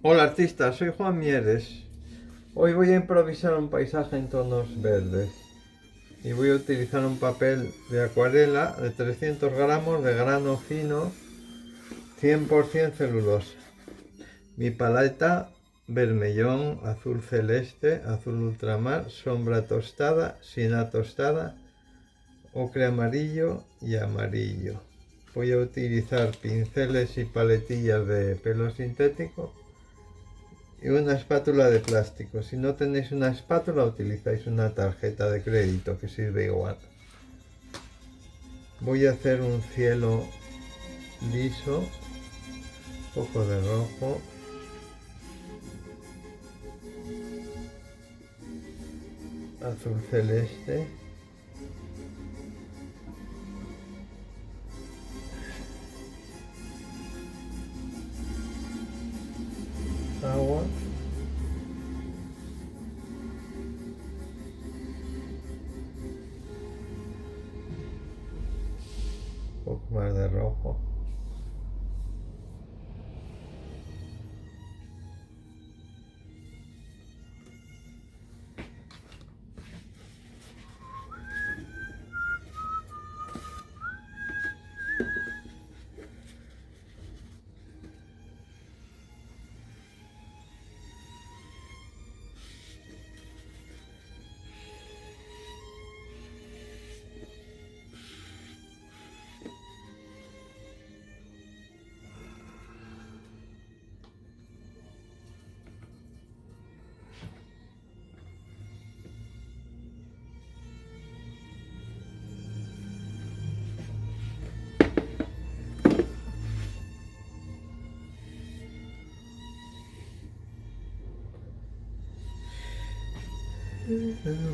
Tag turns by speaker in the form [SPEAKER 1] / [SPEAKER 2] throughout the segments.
[SPEAKER 1] Hola artista, soy Juan Mieres. Hoy voy a improvisar un paisaje en tonos verdes y voy a utilizar un papel de acuarela de 300 gramos de grano fino 100% celulosa. Mi paleta vermellón, azul celeste, azul ultramar, sombra tostada, siena tostada, ocre amarillo y amarillo. Voy a utilizar pinceles y paletillas de pelo sintético y una espátula de plástico. Si no tenéis una espátula, utilizáis una tarjeta de crédito que sirve igual. Voy a hacer un cielo liso, un poco de rojo, azul celeste, agua, un poco más de rojo.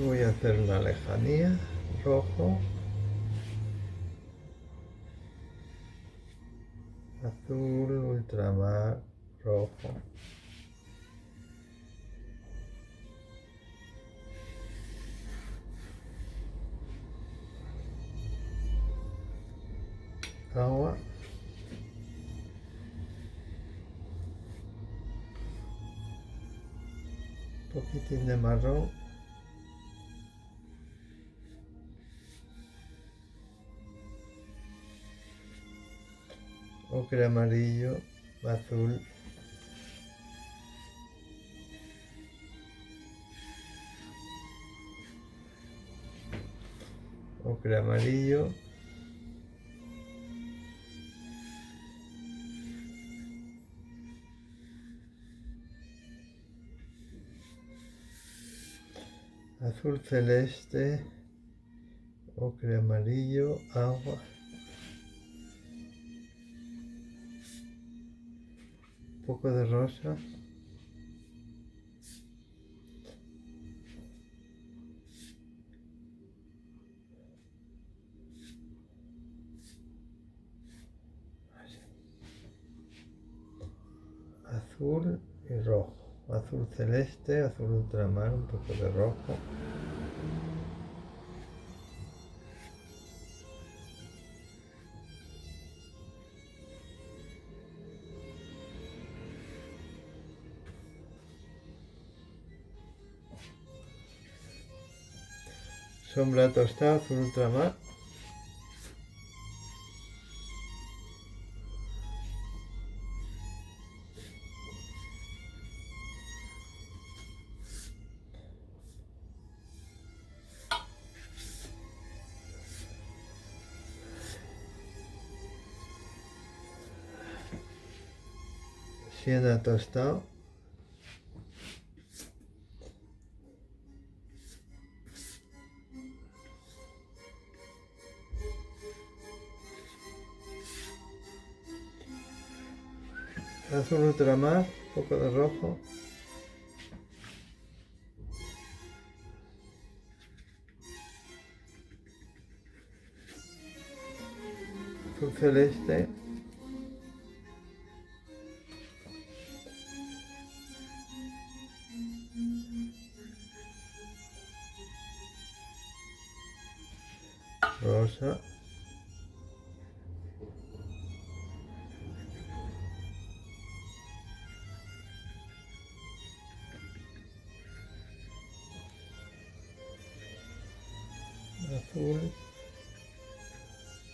[SPEAKER 1] Voy a hacer una lejanía, rojo, azul, ultramar, rojo. Agua, un poquitín de marrón, ocre amarillo, azul, ocre amarillo, azul celeste, ocre amarillo, agua, un poco de rosa, azul y rojo, azul celeste, azul ultramar, un poco de rojo, sombra tostada, azul ultramar, siena tostado, azul ultramar, un poco de rojo, azul celeste, rosa, azul,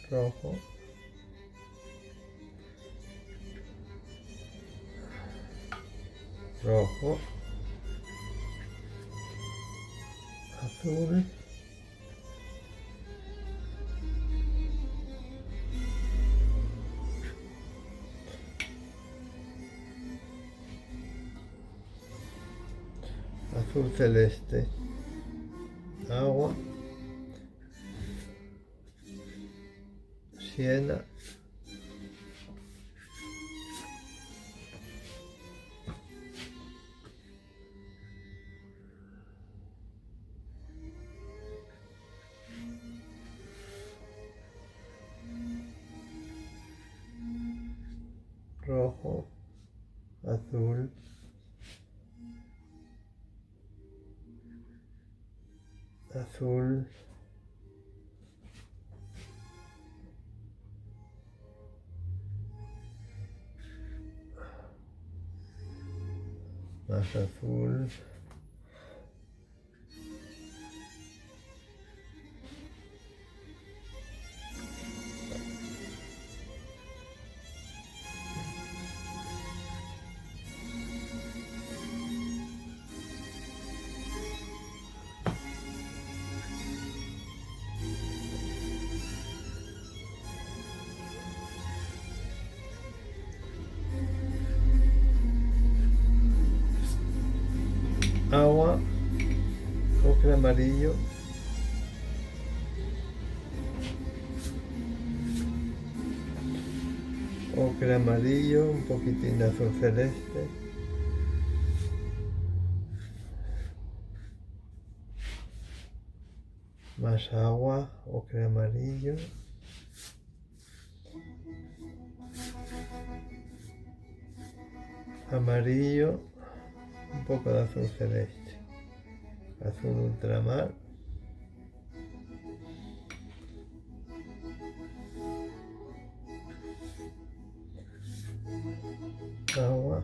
[SPEAKER 1] rojo, rojo, azul, azul celeste, agua, siena, rojo, azul, azul, más azul, agua, ocre amarillo, ocre amarillo, un poquitín de azul celeste, más agua, ocre amarillo, amarillo, un poco de azul celeste, azul ultramar, agua,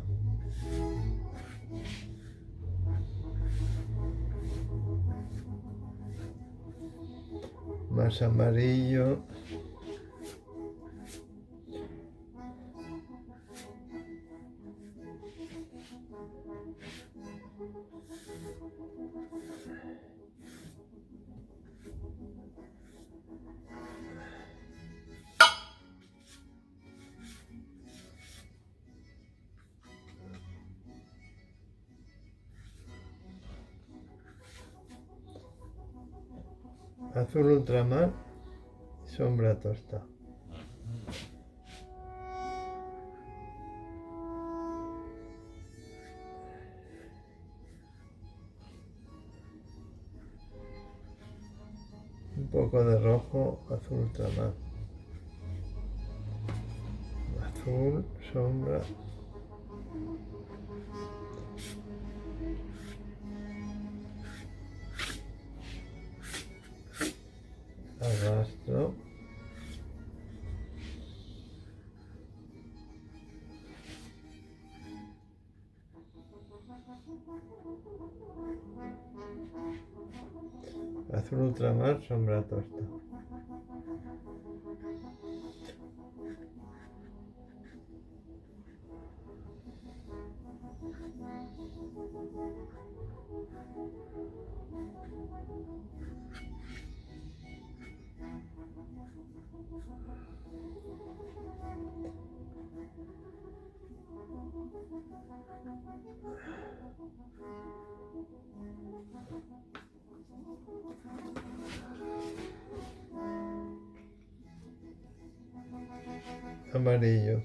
[SPEAKER 1] más amarillo, azul ultramar y sombra tosta. Un poco de rojo, azul ultramar. Azul, sombra. Arrastro. Azul ultramar, sombra tosta. Amarillo.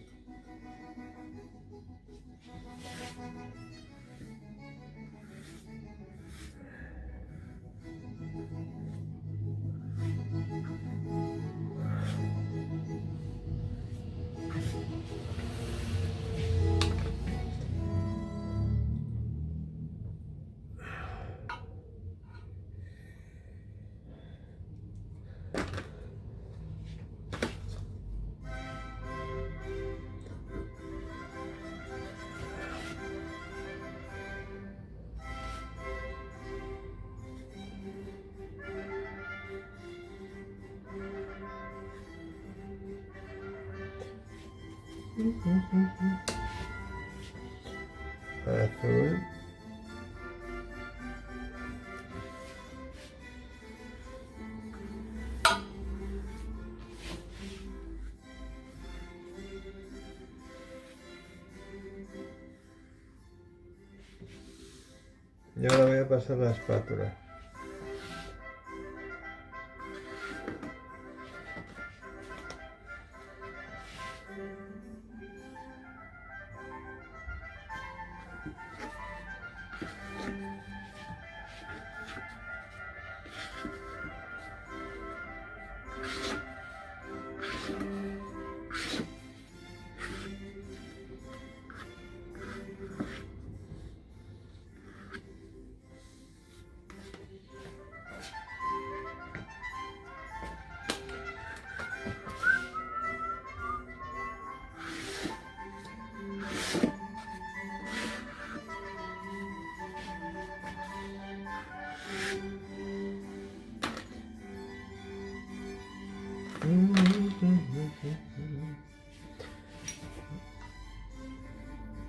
[SPEAKER 1] Azul. Y ahora voy a pasar la espátula.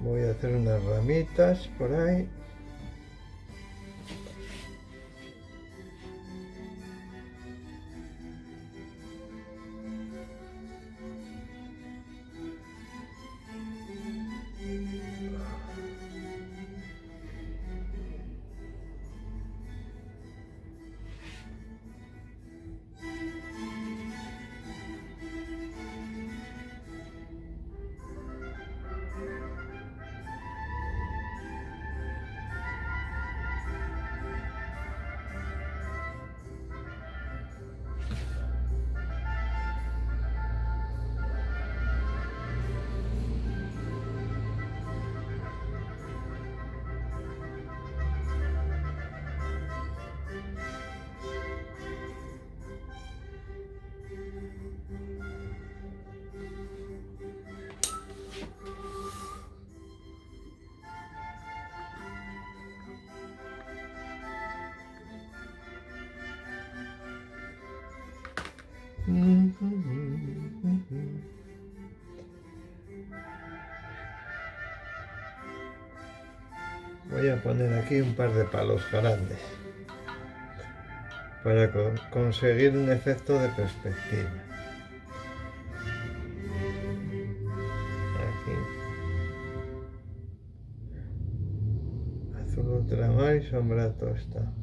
[SPEAKER 1] Voy a hacer unas ramitas por ahí. Voy a poner aquí un par de palos grandes para conseguir un efecto de perspectiva. Aquí. Azul ultramar y sombra tosta.